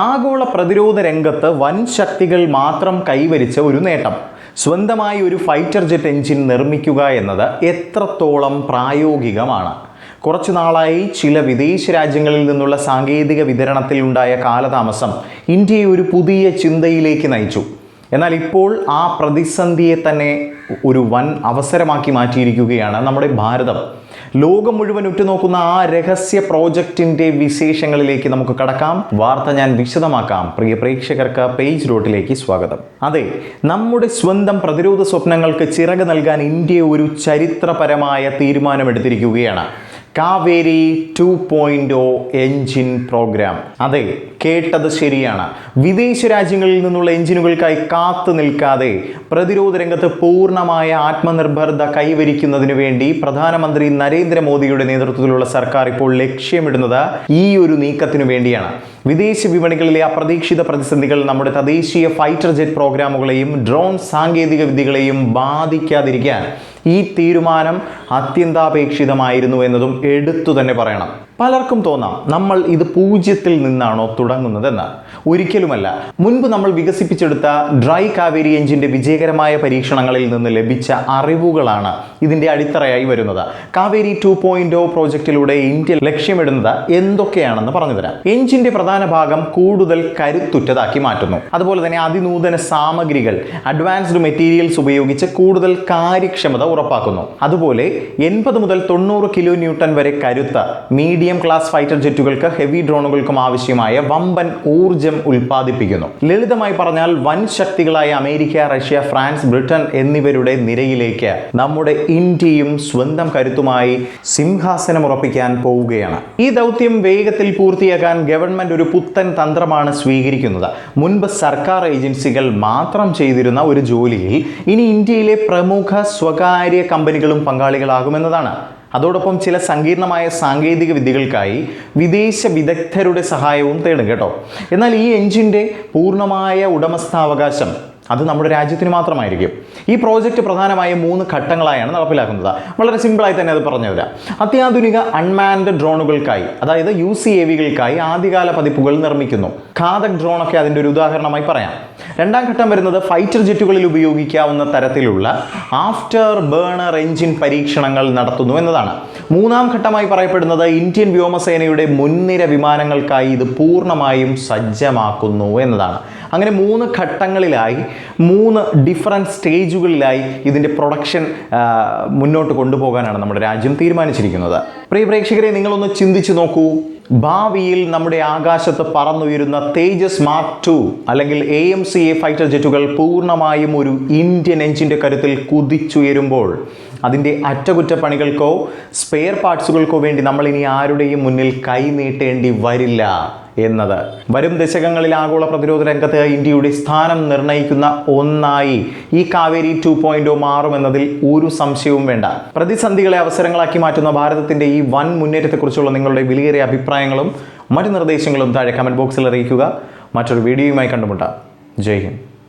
ആഗോള പ്രതിരോധ രംഗത്ത് വൻ ശക്തികൾ മാത്രം കൈവരിച്ച ഒരു നേട്ടം. സ്വന്തമായി ഒരു ഫൈറ്റർ ജെറ്റ് എഞ്ചിൻ നിർമ്മിക്കുക എന്നത് എത്രത്തോളം പ്രായോഗികമാണ്? കുറച്ചു നാളായി ചില വിദേശ രാജ്യങ്ങളിൽ നിന്നുള്ള സാങ്കേതിക വിതരണത്തിൽ ഉണ്ടായ കാലതാമസം ഇന്ത്യയെ ഒരു പുതിയ ചിന്തയിലേക്ക് നയിച്ചു. എന്നാൽ ഇപ്പോൾ ആ പ്രതിസന്ധിയെ തന്നെ ഒരു വൻ അവസരമാക്കി മാറ്റിയിരിക്കുകയാണ് നമ്മുടെ ഭാരതം. ലോകം മുഴുവൻ ഉറ്റുനോക്കുന്ന ആ രഹസ്യ പ്രോജക്റ്റിന്റെ വിശേഷങ്ങളിലേക്ക് നമുക്ക് കടക്കാം. വാർത്ത ഞാൻ വിശദമാക്കാം. പ്രിയ പ്രേക്ഷകർക്ക് പേജ് റോട്ടിലേക്ക് സ്വാഗതം. അതെ, നമ്മുടെ സ്വന്തം പ്രതിരോധ സ്വപ്നങ്ങൾക്ക് ചിറക് നൽകാൻ ഇന്ത്യ ഒരു ചരിത്രപരമായ തീരുമാനമെടുത്തിരിക്കുകയാണ്. Kaveri 2.0 engine programme. അതെ, കേട്ടത് ശരിയാണ്. വിദേശ രാജ്യങ്ങളിൽ നിന്നുള്ള എഞ്ചിനുകൾക്കായി കാത്തു നിൽക്കാതെ പ്രതിരോധ രംഗത്ത് പൂർണ്ണമായ ആത്മനിർഭരത കൈവരിക്കുന്നതിന് വേണ്ടി പ്രധാനമന്ത്രി നരേന്ദ്രമോദിയുടെ നേതൃത്വത്തിലുള്ള സർക്കാർ ഇപ്പോൾ ലക്ഷ്യമിടുന്നത് ഈ ഒരു നീക്കത്തിനു വേണ്ടിയാണ്. വിദേശ വിപണികളിലെ അപ്രതീക്ഷിത പ്രതിസന്ധികൾ നമ്മുടെ തദ്ദേശീയ ഫൈറ്റർ ജെറ്റ് പ്രോഗ്രാമുകളെയും ഡ്രോൺ സാങ്കേതിക വിദ്യകളെയും ബാധിക്കാതിരിക്കാൻ ഈ തീരുമാനം അത്യന്താപേക്ഷിതമായിരുന്നു എന്നതും എടുത്തു തന്നെ പറയണം. പലർക്കും തോന്നാം, നമ്മൾ ഇത് പൂജ്യത്തിൽ നിന്നാണോ തുടങ്ങുന്നതെന്ന്. ഒരിക്കലുമല്ല. മുൻപ് നമ്മൾ വികസിപ്പിച്ചെടുത്ത ഡ്രൈ കാവേരി എഞ്ചിന്റെ വിജയകരമായ പരീക്ഷണങ്ങളിൽ നിന്ന് ലഭിച്ച അറിവുകളാണ് ഇതിന്റെ അടിത്തറയായി വരുന്നത്. കാവേരി 2.0 പ്രോജക്റ്റിലൂടെ ഇന്ത്യ ലക്ഷ്യമിടുന്നത് എന്തൊക്കെയാണെന്ന് പറഞ്ഞുതരാം. എഞ്ചിന്റെ പ്രധാന ഭാഗം കൂടുതൽ കരുത്തുറ്റതാക്കി മാറ്റുന്നു. അതുപോലെ തന്നെ അതിനൂതന സാമഗ്രികൾ, അഡ്വാൻസ്ഡ് മെറ്റീരിയൽസ് ഉപയോഗിച്ച് കൂടുതൽ കാര്യക്ഷമത ഉറപ്പാക്കുന്നു. അതുപോലെ 80 മുതൽ 90 കിലോ ന്യൂട്ടൺ വരെ കരുത്ത് മീഡിയം ക്ലാസ് ഫൈറ്റർ ജെറ്റുകൾക്ക്, ഹെവി ഡ്രോണുകൾക്കും ആവശ്യമായ വമ്പൻ ഊർജം ഉൽപ്പാദിപ്പിക്കുന്നു. ലളിതമായി പറഞ്ഞാൽ വൻ ശക്തികളായ അമേരിക്ക, റഷ്യ, ഫ്രാൻസ്, ബ്രിട്ടൻ എന്നിവരുടെ നിരയിലേക്ക് നമ്മുടെ ഇന്ത്യയും സ്വന്തം കരുത്തുമായി സിംഹാസനം ഉറപ്പിക്കാൻ പോവുകയാണ്. ഈ ദൗത്യം വേഗത്തിൽ പൂർത്തിയാക്കാൻ ഗവൺമെന്റ് ഒരു പുത്തൻ തന്ത്രമാണ് സ്വീകരിക്കുന്നത്. മുൻപ് സർക്കാർ ഏജൻസികൾ മാത്രം ചെയ്തിരുന്ന ഒരു ജോലിയിൽ ഇനി ഇന്ത്യയിലെ പ്രമുഖ സ്വകാര്യ കമ്പനികളും പങ്കാളികളാകുമെന്നതാണ്. അതോടൊപ്പം ചില സങ്കീർണമായ സാങ്കേതിക വിദ്യകൾക്കായി വിദേശ വിദഗ്ധരുടെ സഹായവും തേടും കേട്ടോ. എന്നാൽ ഈ എഞ്ചിന്റെ പൂർണ്ണമായ ഉടമസ്ഥാവകാശം അത് നമ്മുടെ രാജ്യത്തിന് മാത്രമായിരിക്കും. ഈ പ്രോജക്റ്റ് പ്രധാനമായും 3 ഘട്ടങ്ങളായാണ് നടപ്പിലാക്കുന്നത്. വളരെ സിമ്പിളായി തന്നെ അത് പറഞ്ഞു തരാം. അത്യാധുനിക അൺമാൻഡ് ഡ്രോണുകൾക്കായി, അതായത് UCAVകൾക്കായി ആദ്യകാല പതിപ്പുകൾ നിർമ്മിക്കുന്നു. ഘാതക് ഡ്രോണൊക്കെ അതിൻ്റെ ഒരു ഉദാഹരണമായി പറയാം. രണ്ടാം ഘട്ടം വരുന്നത് ഫൈറ്റർ ജെറ്റുകളിൽ ഉപയോഗിക്കാവുന്ന തരത്തിലുള്ള ആഫ്റ്റർ ബേണർ എഞ്ചിൻ പരീക്ഷണങ്ങൾ നടത്തുന്നു എന്നതാണ്. മൂന്നാം ഘട്ടമായി പറയപ്പെടുന്നത് ഇന്ത്യൻ വ്യോമസേനയുടെ മുൻനിര വിമാനങ്ങൾക്കായി ഇത് പൂർണ്ണമായും സജ്ജമാക്കുന്നു എന്നതാണ്. അങ്ങനെ 3 ഘട്ടങ്ങളിലായി, 3 ഡിഫറൻറ്റ് സ്റ്റേജുകളിലായി ഇതിൻ്റെ പ്രൊഡക്ഷൻ മുന്നോട്ട് കൊണ്ടുപോകാനാണ് നമ്മുടെ രാജ്യം തീരുമാനിച്ചിരിക്കുന്നത്. പ്രിയ പ്രേക്ഷകരെ, നിങ്ങളൊന്ന് ചിന്തിച്ചു നോക്കൂ. ഭാവിയിൽ നമ്മുടെ ആകാശത്ത് പറന്നുയരുന്ന തേജസ് മാർക്ക് 2 അല്ലെങ്കിൽ AMCA ഫൈറ്റർ ജെറ്റുകൾ പൂർണ്ണമായും ഒരു ഇന്ത്യൻ എഞ്ചിൻ്റെ കരുത്തിൽ കുതിച്ചുയരുമ്പോൾ അതിൻ്റെ അറ്റകുറ്റപ്പണികൾക്കോ സ്പെയർ പാർട്സുകൾക്കോ വേണ്ടി നമ്മൾ ഇനി ആരുടെയും മുന്നിൽ കൈനീട്ടേണ്ടി വരില്ല എന്നത് വരും ദശകങ്ങളിൽ ആഗോള പ്രതിരോധ രംഗത്ത് ഇന്ത്യയുടെ സ്ഥാനം നിർണ്ണയിക്കുന്ന ഒന്നായി ഈ കാവേരി 2.0 മാറുമെന്നതിൽ ഒരു സംശയവും വേണ്ട. പ്രതിസന്ധികളെ അവസരങ്ങളാക്കി മാറ്റുന്ന ഭാരതത്തിന്റെ ഈ വൻ മുന്നേറ്റത്തെക്കുറിച്ചുള്ള നിങ്ങളുടെ വിലയേറിയ അഭിപ്രായങ്ങളും മറ്റു നിർദ്ദേശങ്ങളും താഴെ കമന്റ് ബോക്സിൽ അറിയിക്കുക. മറ്റൊരു വീഡിയോയുമായി കണ്ടുമുട്ടാം. ജയ് ഹിന്ദ്.